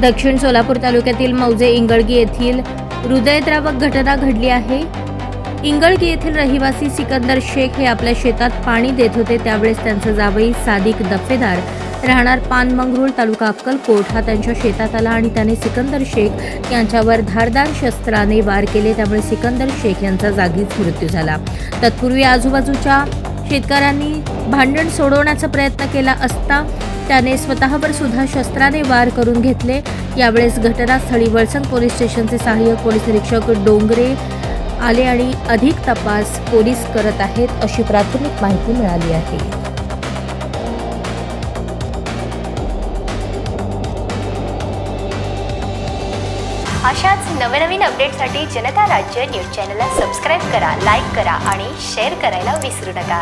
दक्षिण सोलापूर तालुक्यातील मौजे इंगळगी येथील हृदयद्रावक घटना घडली आहे। इंगळगी येथील रहिवासी सिकंदर शेख हे आपल्या शेतात पाणी देत होते। त्यावेळेस त्यांचा जावई सादिक दफेदार राहणार पानमंगरूळ तालुका अक्कलकोट हा त्यांच्या शेतात आला आणि त्याने सिकंदर शेख यांच्यावर धारदार शस्त्राने वार केले। त्यामुळे सिकंदर शेख यांचा जागीच मृत्यू झाला। तत्पूर्वी आजूबाजूच्या शेतकऱ्यांनी भांडण सोडवण्याचा प्रयत्न केला असता त्याने स्वतःवर सुद्धा शस्त्राने वार करून घेतले। यावेळेस घटनास्थळी वळसंग पोलीस स्टेशनचे सहाय्यक पोलीस निरीक्षक डोंगरे आले आणि अधिक तपास पोलीस करत आहेत अशी प्राथमिक माहिती मिळाली आहे। अशाच नवनवीन अपडेटसाठी जनता राज्य न्यूज चॅनलला सबस्क्राईब करा, लाईक करा आणि शेअर करायला विसरू नका।